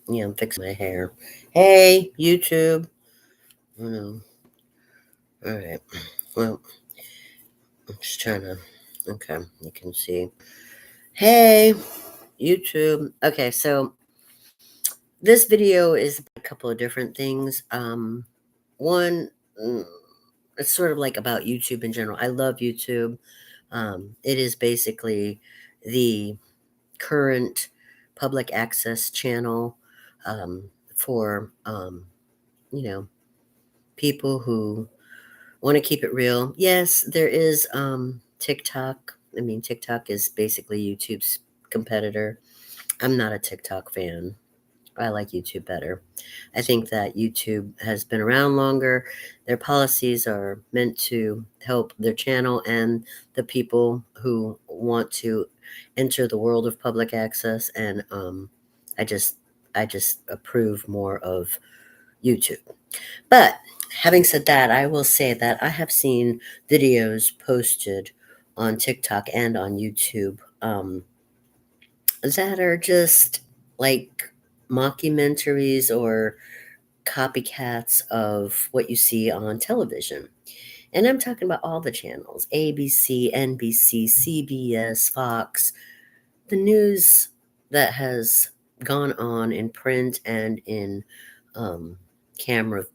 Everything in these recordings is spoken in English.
Yeah, I'm fixing my hair. Hey, YouTube. Oh no. All right. Well, I'm just trying to. Okay, you can see. Hey, YouTube. Okay, so this video is a couple of different things. One, it's sort of like about YouTube in general. I love YouTube. It is basically the current public access channel for you know people who want to keep it real. Yes, there is TikTok. I mean, TikTok is basically YouTube's competitor. I'm not a TikTok fan. I like YouTube better. I think that YouTube has been around longer. Their policies are meant to help their channel and the people who want to enter the world of public access. And I just, I just approve more of YouTube. But having said that, I will say that I have seen videos posted on TikTok and on YouTube that are just like mockumentaries or copycats of what you see on television. And I'm talking about all the channels: ABC, NBC, CBS, Fox, the news that has gone on in print and in um, camera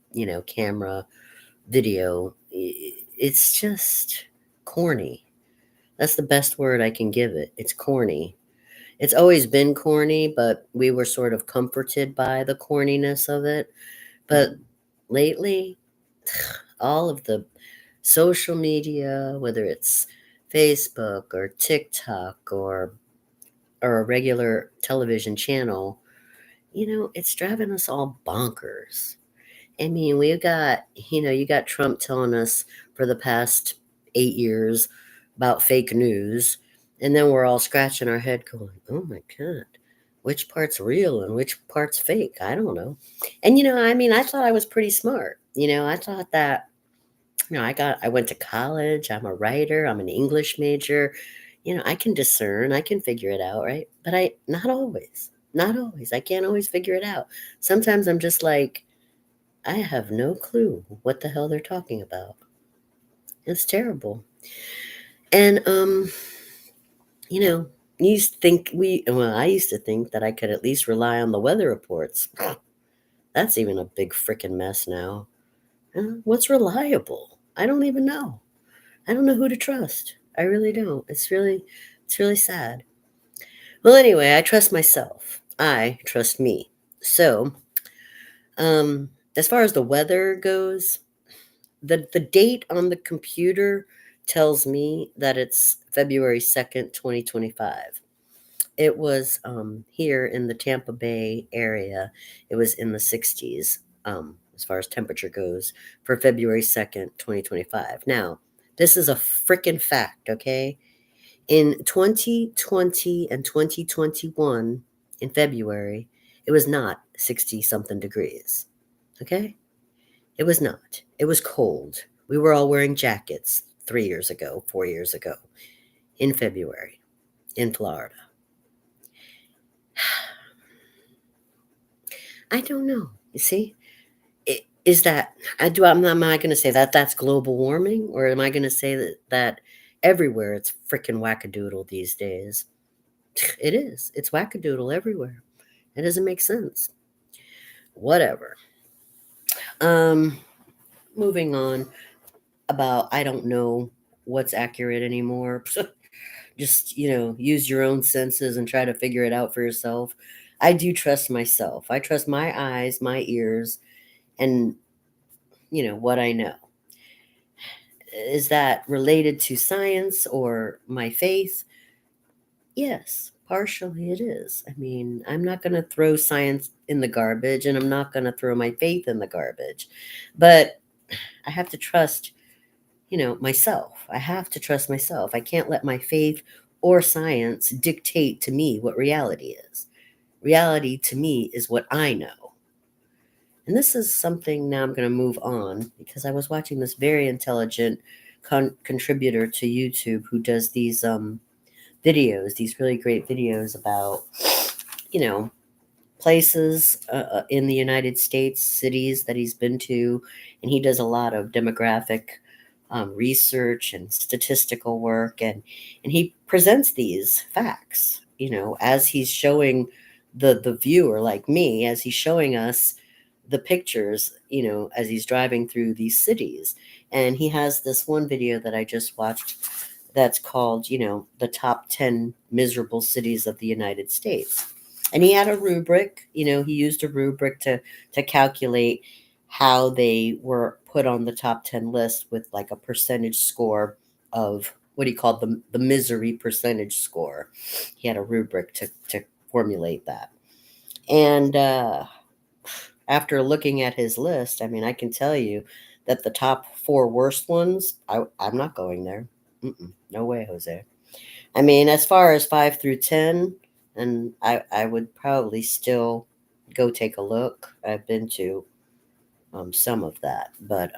video. It's just corny. That's the best word I can give it. It's corny. It's always been corny, but we were sort of comforted by the corniness of it. But lately, all of the social media, whether it's Facebook or TikTok or a regular television channel, it's driving us all bonkers. I mean, you got Trump telling us for the past 8 years about fake news, and then we're all scratching our head going, oh my God, which part's real and which part's fake? I don't know. And, I mean, I thought I was pretty smart. I thought that, I went to college, I'm a writer, I'm an English major. I can discern, I can figure it out, right? But not always. Not always. I can't always figure it out. Sometimes I'm just like, I have no clue what the hell they're talking about. It's terrible. And you know, I used to think that I could at least rely on the weather reports. That's even a big freaking mess now. What's reliable? I don't even know. I don't know who to trust. I really don't. It's really sad. Well, anyway, I trust myself. I trust me. So, as far as the weather goes, the date on the computer tells me that it's February 2nd, 2025. It was here in the Tampa Bay area. It was in the 60s as far as temperature goes for February 2nd, 2025. Now, this is a freaking fact, okay? In 2020 and 2021, in February, it was not 60 something degrees, okay? It was not. It was cold. We were all wearing jackets 3 years ago, 4 years ago, in February, in Florida. I don't know. You see, is that am I going to say that that's global warming, or am I going to say that everywhere it's freaking wackadoodle these days? It is. It's wackadoodle everywhere. It doesn't make sense. Whatever. Um, moving on about I don't know what's accurate anymore. Just, use your own senses and try to figure it out for yourself. I do trust myself. I trust my eyes, my ears, and, what I know. Is that related to science or my faith? Yes, partially it is. I mean, I'm not going to throw science in the garbage and I'm not going to throw my faith in the garbage. But I have to trust, myself. I have to trust myself. I can't let my faith or science dictate to me what reality is. Reality to me is what I know. And this is something now I'm going to move on because I was watching this very intelligent contributor to YouTube who does these videos, these really great videos about, you know, places in the United States, cities that he's been to, and he does a lot of demographic research and statistical work, and he presents these facts, as he's showing the viewer like me, as he's showing us the pictures, as he's driving through these cities. And he has this one video that I just watched that's called, the top 10 miserable cities of the United States. And he had a rubric, he used a rubric to calculate how they were put on the top 10 list with like a percentage score of what he called the misery percentage score. He had a rubric to formulate that. And after looking at his list, I mean, I can tell you that the top four worst ones, I'm not going there. No way, Jose. I mean, as far as 5 through 10, and I would probably still go take a look. I've been to some of that, but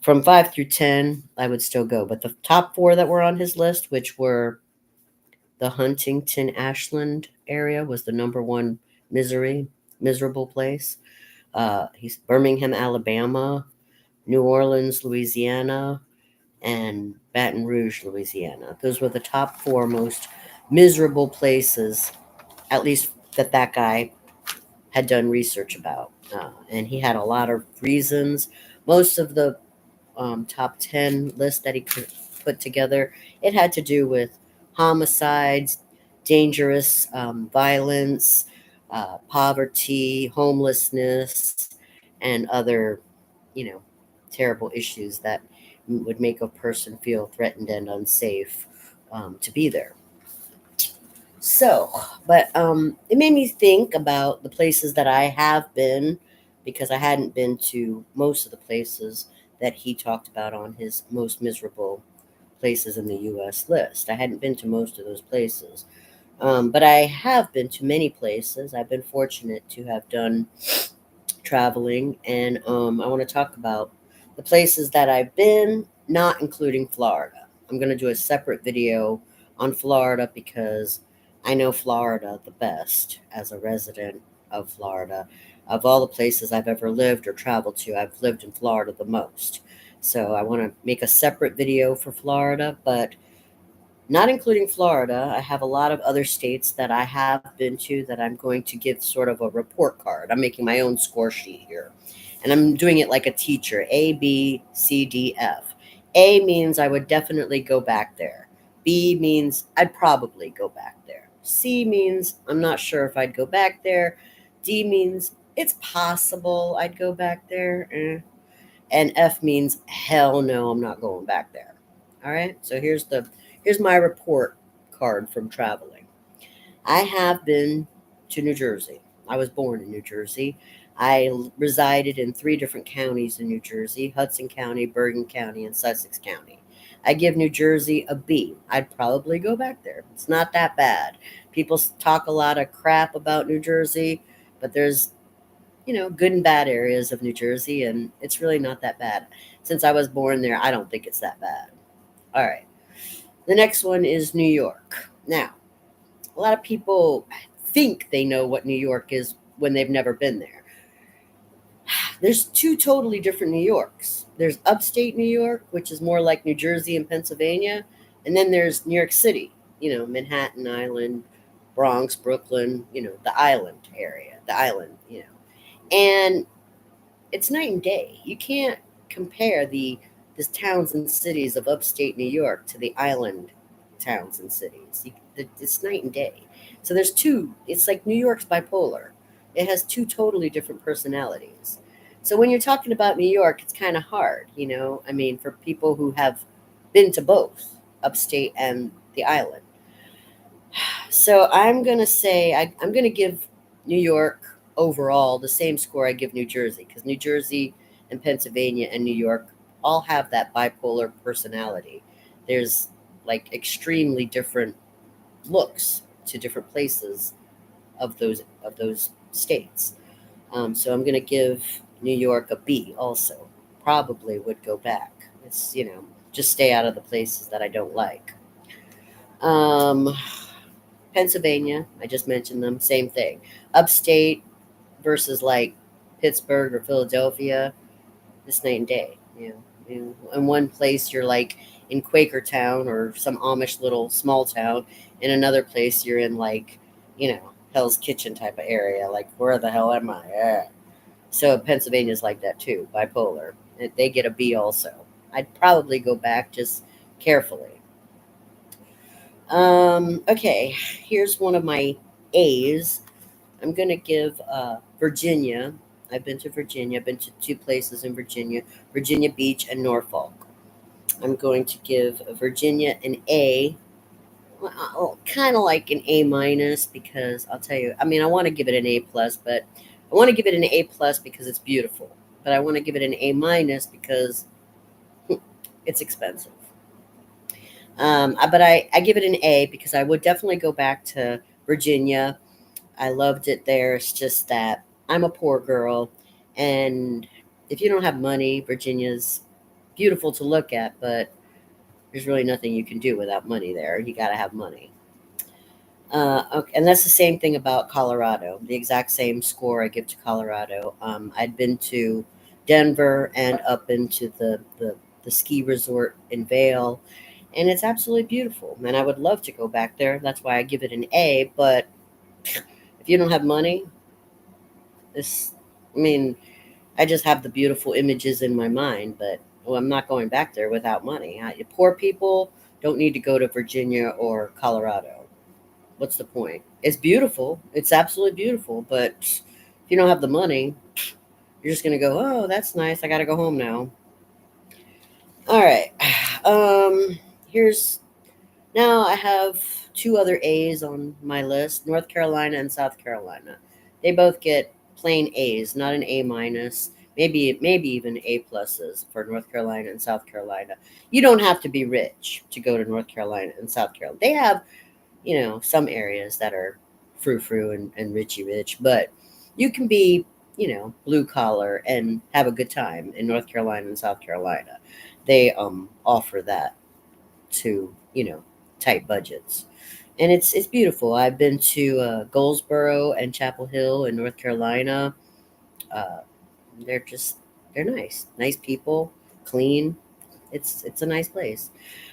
from 5 through 10, I would still go. But the top four that were on his list, which were the Huntington Ashland area, was the number one miserable place. He's Birmingham, Alabama, New Orleans, Louisiana, and Baton Rouge, Louisiana. Those were the top four most miserable places, at least that guy had done research about. And he had a lot of reasons. Most of the top 10 list that he could put together, it had to do with homicides, dangerous violence, poverty, homelessness, and other, you know, terrible issues that would make a person feel threatened and unsafe to be there. So, but it made me think about the places that I have been because I hadn't been to most of the places that he talked about on his most miserable places in the US list. I hadn't been to most of those places. But I have been to many places. I've been fortunate to have done traveling, and I want to talk about the places that I've been, not including Florida. I'm going to do a separate video on Florida because I know Florida the best as a resident of Florida. Of all the places I've ever lived or traveled to, I've lived in Florida the most. So I want to make a separate video for Florida, but not including Florida, I have a lot of other states that I have been to that I'm going to give sort of a report card. I'm making my own score sheet here. And I'm doing it like a teacher: A, B, C, D, F. A means I would definitely go back there. B means I'd probably go back there. C means I'm not sure if I'd go back there. D means it's possible I'd go back there. And F means hell no, I'm not going back there. All right. So here's my report card from traveling. I have been to New Jersey. I was born in New Jersey. I resided in 3 different counties in New Jersey: Hudson County, Bergen County, and Sussex County. I give New Jersey a B. I'd probably go back there. It's not that bad. People talk a lot of crap about New Jersey, but there's good and bad areas of New Jersey, and it's really not that bad. Since I was born there, I don't think it's that bad. All right. The next one is New York. Now, a lot of people think they know what New York is when they've never been there. There's two totally different New Yorks. There's upstate New York, which is more like New Jersey and Pennsylvania, and then there's New York City, Manhattan Island, Bronx, Brooklyn, the island area, the island, And it's night and day. You can't compare the towns and cities of upstate New York to the island towns and cities. It's night and day. So there's two. It's like New York's bipolar. It has two totally different personalities. So when you're talking about New York, it's kind of hard, I mean, for people who have been to both upstate and the island. So I'm going to say I'm going to give New York overall the same score I give New Jersey, because New Jersey and Pennsylvania and New York all have that bipolar personality. There's like extremely different looks to different places of those states. So I'm going to give New York a B also. Probably would go back. It's just stay out of the places that I don't like. Um, Pennsylvania, I just mentioned them, same thing. Upstate versus like Pittsburgh or Philadelphia, it's night and day. In one place you're like in Quakertown or some Amish little small town. In another place you're in like, Hell's Kitchen type of area. Like, where the hell am I? So Pennsylvania's like that too, bipolar. They get a B also. I'd probably go back just carefully. Okay, here's one of my A's. I'm going to give Virginia. I've been to Virginia. I've been to two places in Virginia, Virginia Beach and Norfolk. I'm going to give Virginia an A. Well, kind of like an A minus because I'll tell you. I mean, I want to give it an A plus, but I want to give it an A plus because it's beautiful. But I want to give it an A minus because it's expensive. But I give it an A because I would definitely go back to Virginia. I loved it there. It's just that I'm a poor girl, and if you don't have money, Virginia's beautiful to look at, but there's really nothing you can do without money there. You got to have money. Okay, and that's the same thing about Colorado. The exact same score I give to Colorado. I'd been to Denver and up into the ski resort in Vail, and it's absolutely beautiful. And I would love to go back there. That's why I give it an A. But if you don't have money, this, I mean, I just have the beautiful images in my mind, but well, I'm not going back there without money. Poor people don't need to go to Virginia or Colorado. What's the point? It's beautiful. It's absolutely beautiful, but if you don't have the money, you're just gonna go, "Oh, that's nice. I got to go home now." All right. Here's Now I have two other A's on my list: North Carolina and South Carolina. They both get plain A's, not an A minus. Maybe even A pluses for North Carolina and South Carolina. You don't have to be rich to go to North Carolina and South Carolina. They have, some areas that are frou frou and richy rich, but you can be, blue collar and have a good time in North Carolina and South Carolina. They offer that to, tight budgets. And it's beautiful. I've been to Goldsboro and Chapel Hill in North Carolina. Uh, they're just they're nice people, clean. It's a nice place.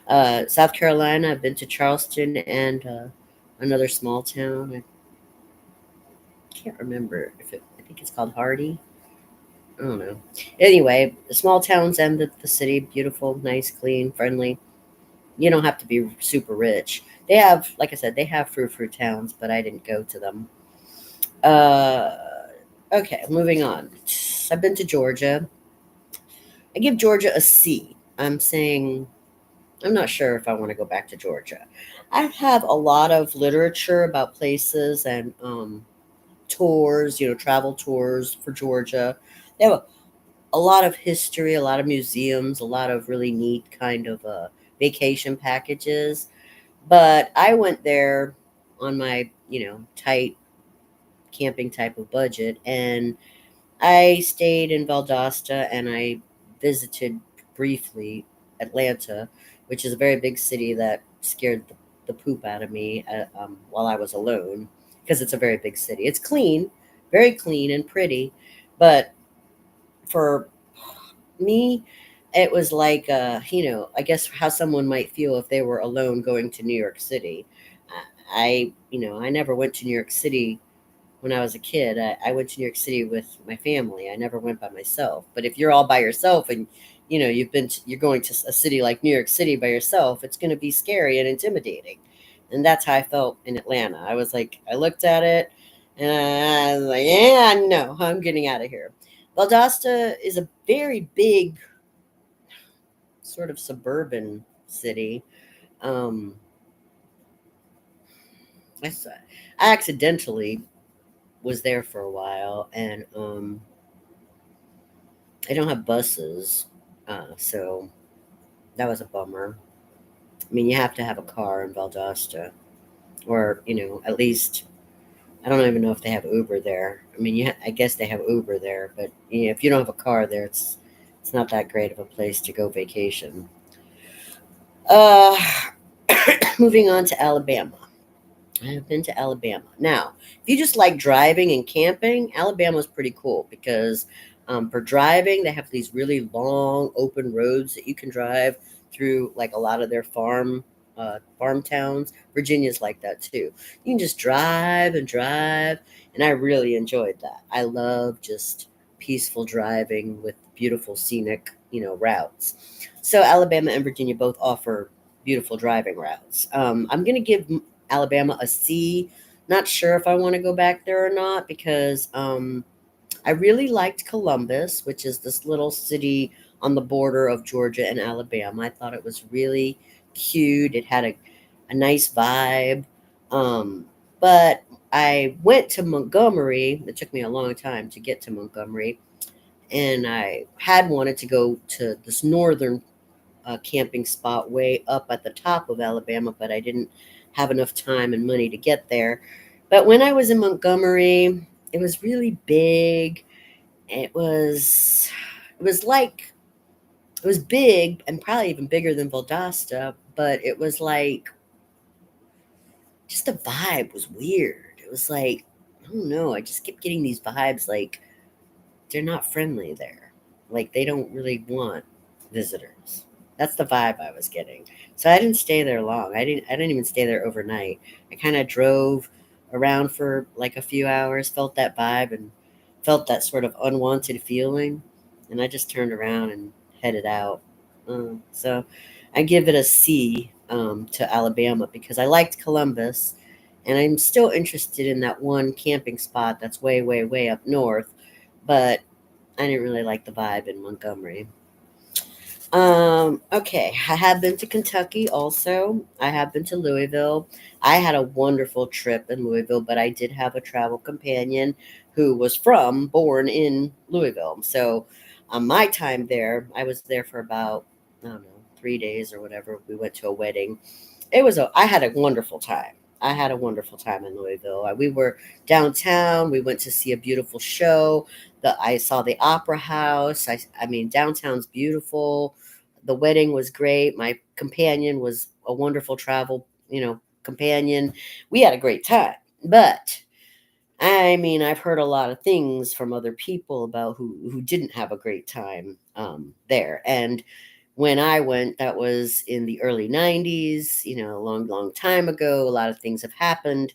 South Carolina, I've been to Charleston and another small town. I can't remember if I think it's called Hardy. I don't know. Anyway, the small towns and the city, beautiful, nice, clean, friendly. You don't have to be super rich. They have, like I said, they have fruit towns, but I didn't go to them. Uh, okay, moving on. I've been to Georgia. I give Georgia a C. I'm not sure if I want to go back to Georgia. I have a lot of literature about places and tours, travel tours for Georgia. They have a lot of history, a lot of museums, a lot of really neat kind of vacation packages. But I went there on my, tight camping type of budget, and I stayed in Valdosta and I visited briefly Atlanta, which is a very big city that scared the poop out of me while I was alone because it's a very big city. It's clean, very clean and pretty, but for me, it was like, I guess how someone might feel if they were alone going to New York City. I never went to New York City when I was a kid. I went to New York City with my family. I never went by myself. But if you're all by yourself and you're going to a city like New York City by yourself, it's going to be scary and intimidating. And that's how I felt in Atlanta. I was like, I looked at it and I was like, yeah, no, I'm getting out of here. Valdosta is a very big, sort of suburban city. Um, I accidentally was there for a while, and I don't have buses, so that was a bummer. I mean, you have to have a car in Valdosta, or at least I don't even know if they have Uber there. I mean, I guess they have Uber there, but if you don't have a car there, it's not that great of a place to go vacation. Uh, Moving on to Alabama. I have been to Alabama. Now, if you just like driving and camping, Alabama's pretty cool because for driving, they have these really long open roads that you can drive through, like a lot of their farm towns. Virginia's like that too. You can just drive and drive, and I really enjoyed that. I love just peaceful driving with beautiful scenic, routes. So Alabama and Virginia both offer beautiful driving routes. I'm gonna give Alabama a C. Not sure if I want to go back there or not because I really liked Columbus, which is this little city on the border of Georgia and Alabama. I thought it was really cute. It had a nice vibe. Um, but I went to Montgomery. It took me a long time to get to Montgomery. And I had wanted to go to this northern camping spot way up at the top of Alabama, but I didn't have enough time and money to get there. But when I was in Montgomery, it was really big. It was big and probably even bigger than Valdosta, but it was like just the vibe was weird. It was like I don't know. I just kept getting these vibes like they're not friendly there. Like they don't really want visitors. That's the vibe I was getting. So I didn't stay there long. I didn't even stay there overnight. I kind of drove around for like a few hours, felt that vibe and felt that sort of unwanted feeling, and I just turned around and headed out. So I give it a C to Alabama because I liked Columbus, and I'm still interested in that one camping spot that's way, way, way up north, but I didn't really like the vibe in Montgomery. Okay, I have been to Kentucky also. I have been to Louisville. I had a wonderful trip in Louisville, but I did have a travel companion who was born in Louisville. So, my time there, I was there for about, I don't know, 3 days or whatever. We went to a wedding. I had a wonderful time. I had a wonderful time in Louisville. We were downtown. We went to see a beautiful show. I saw the opera house. I mean, downtown's beautiful. The wedding was great. My companion was a wonderful travel, companion. We had a great time. But I mean, I've heard a lot of things from other people about who didn't have a great time there. And when I went, that was in the early 90s, a long, long time ago. A lot of things have happened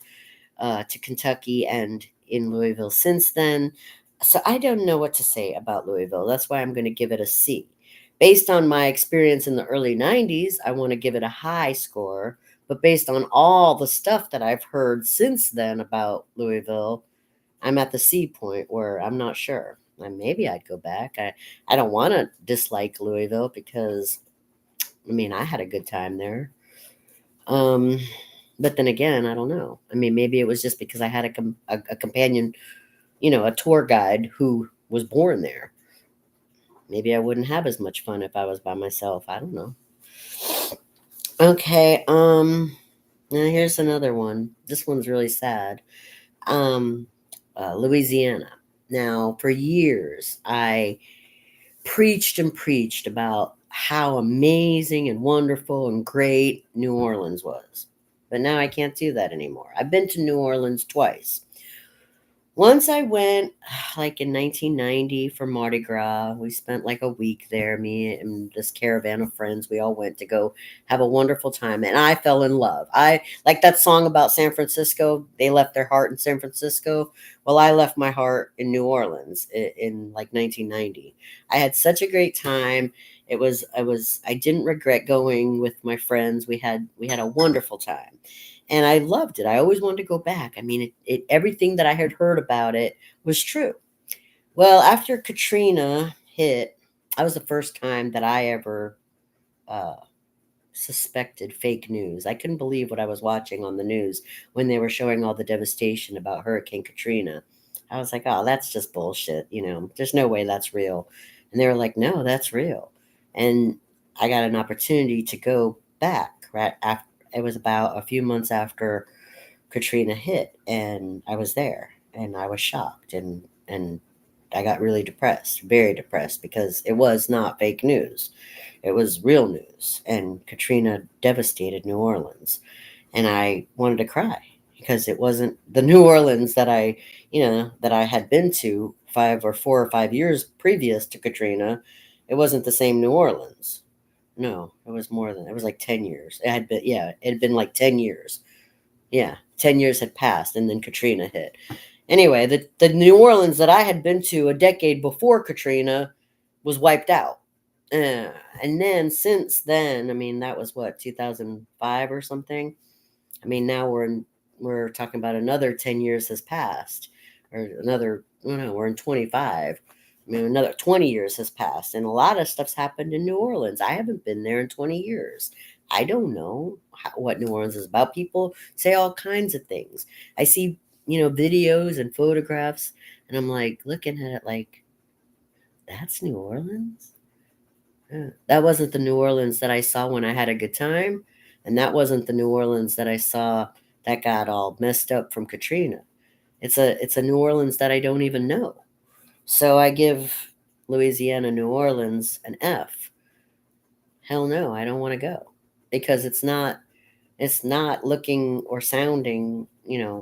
to Kentucky and in Louisville since then. So I don't know what to say about Louisville. That's why I'm going to give it a C. Based on my experience in the early 90s, I want to give it a high score. But based on all the stuff that I've heard since then about Louisville, I'm at the C point where I'm not sure. And maybe I'd go back. I don't want to dislike Louisville because I mean I had a good time there. Um, but then again, I don't know. I mean, maybe it was just because I had a companion, a tour guide who was born there. Maybe I wouldn't have as much fun if I was by myself. I don't know. Okay. Now here's another one. This one's really sad. Um, Louisiana. Now, for years, I preached and preached about how amazing and wonderful and great New Orleans was. But now I can't do that anymore. I've been to New Orleans twice. Once I went like in 1990 for Mardi Gras. We spent like a week there, me and this caravan of friends. We all went to go have a wonderful time and I fell in love. I like that song about San Francisco. They left their heart in San Francisco. Well, I left my heart in New Orleans in like 1990. I had such a great time. I didn't regret going with my friends. We had a wonderful time and I loved it. I always wanted to go back. I mean, everything that I had heard about it was true. Well, after Katrina hit, that was the first time that I ever uh, suspected fake news. I couldn't believe what I was watching on the news when they were showing all the devastation about Hurricane Katrina. I was like, oh, that's just bullshit. There's no way that's real. And they were like, no, that's real. And I got an opportunity to go back right after. It was about a few months after Katrina hit, and I was there, and I was shocked, and I got really depressed, very depressed, because it was not fake news. It was real news, and Katrina devastated New Orleans, and I wanted to cry. because it wasn't the New Orleans that I had been to 4 or 5 years previous to Katrina. It wasn't the same New Orleans. No, it was more than it was like 10 years. It had been like 10 years. Yeah, 10 years had passed, and then Katrina hit. Anyway, the New Orleans that I had been to a decade before Katrina was wiped out. And then since then, I mean, that was what, 2005 or something. I mean, now we're talking about another 10 years has passed, or another, no, we're in 25. I mean, another 20 years has passed, and a lot of stuff's happened in New Orleans. I haven't been there in 20 years. I don't know what New Orleans is about. People say all kinds of things. I see, videos and photographs, and I'm like looking at it like, that's New Orleans? That wasn't the New Orleans that I saw when I had a good time, and that wasn't the New Orleans that I saw that got all messed up from Katrina. It's a New Orleans that I don't even know. So I give Louisiana, New Orleans an F. Hell no, I don't want to go because it's not looking or sounding,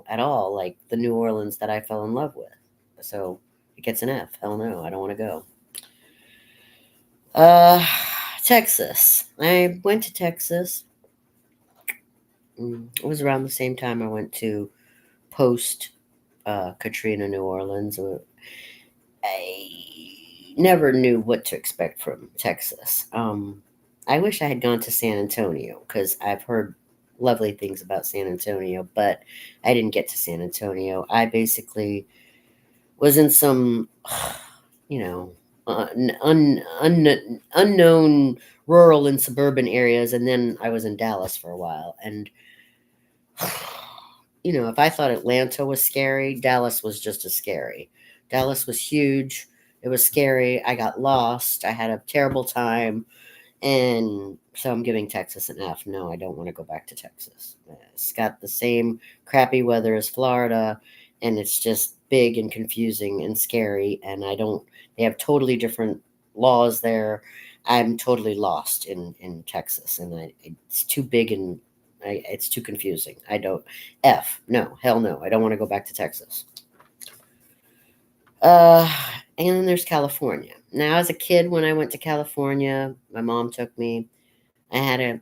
at all like the New Orleans that I fell in love with. So it gets an F. Hell no, I don't want to go. Uh, Texas. I went to Texas. It was around the same time I went to post Katrina, New Orleans. I never knew what to expect from Texas. I wish I had gone to San Antonio because I've heard lovely things about San Antonio, but I didn't get to San Antonio. I basically was in some, you know, unknown rural and suburban areas, and then I was in Dallas for a while. And if I thought Atlanta was scary, Dallas was just as scary. Dallas was huge. It was scary. I got lost. I had a terrible time. And so I'm giving Texas an F. No, I don't want to go back to Texas. It's got the same crappy weather as Florida, and it's just big and confusing and scary. And they have totally different laws there. I'm totally lost in Texas, and it's too big and it's too confusing. I don't, F, no, hell no. I don't want to go back to Texas. Uh, and then there's California. Now, as a kid, when I went to California, my mom took me. I had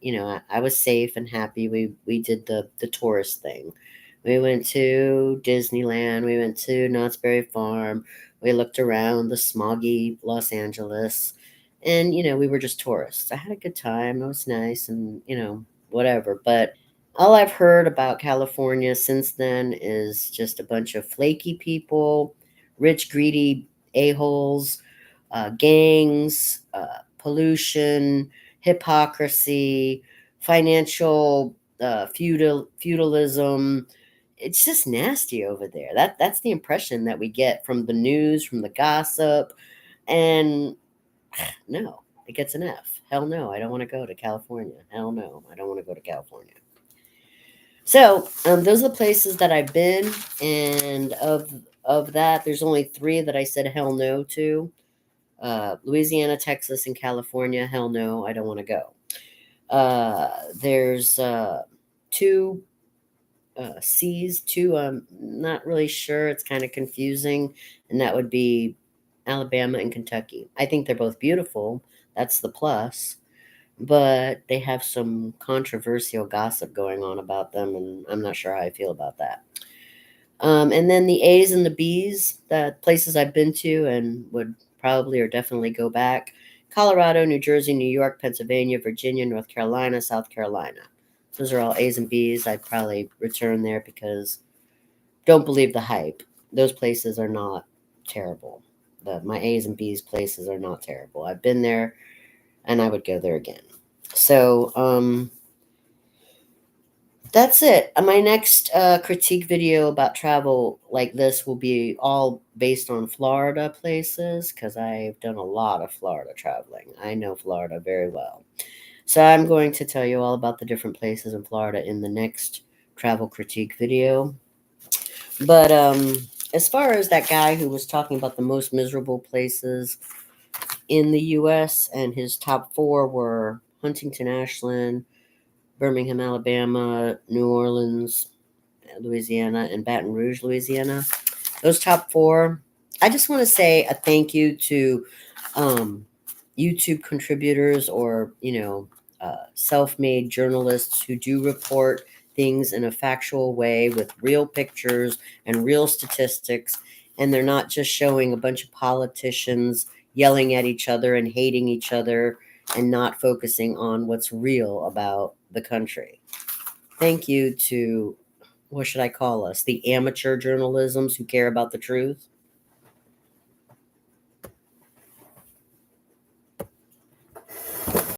I was safe and happy. We did the tourist thing. We went to Disneyland. We went to Knott's Berry Farm. We looked around the smoggy Los Angeles, and we were just tourists. I had a good time. It was nice, and whatever. But all I've heard about California since then is just a bunch of flaky people, rich, greedy a-holes, gangs, pollution, hypocrisy, financial feudalism. It's just nasty over there. That's the impression that we get from the news, from the gossip, and no, it gets an F. Hell no, I don't want to go to California. Hell no, I don't want to go to California. So those are the places that I've been, and of that, there's only three that I said hell no to. Louisiana, Texas, and California. Hell no, I don't want to go. There's two C's, two. I'm not really sure. It's kind of confusing, and that would be Alabama and Kentucky. I think they're both beautiful. That's the plus. But they have some controversial gossip going on about them, and I'm not sure how I feel about that. And then the A's and the B's, the places I've been to and would probably or definitely go back: Colorado, New Jersey, New York, Pennsylvania, Virginia, North Carolina, South Carolina. Those are all A's and B's. I'd probably return there because don't believe the hype. Those places are not terrible. My A's and B's places are not terrible. I've been there and I would go there again. So, that's it. My next critique video about travel like this will be all based on Florida places because I've done a lot of Florida traveling. I know Florida very well. So I'm going to tell you all about the different places in Florida in the next travel critique video. But as far as that guy who was talking about the most miserable places in the U.S., and his top four were Huntington, Ashland, Birmingham, Alabama, New Orleans, Louisiana, and Baton Rouge, Louisiana. Those top four. I just want to say a thank you to um, YouTube contributors or, self-made journalists who do report things in a factual way with real pictures and real statistics. And they're not just showing a bunch of politicians yelling at each other and hating each other and not focusing on what's real about the country. Thank you to, what should I call us? The amateur journalisms who care about the truth.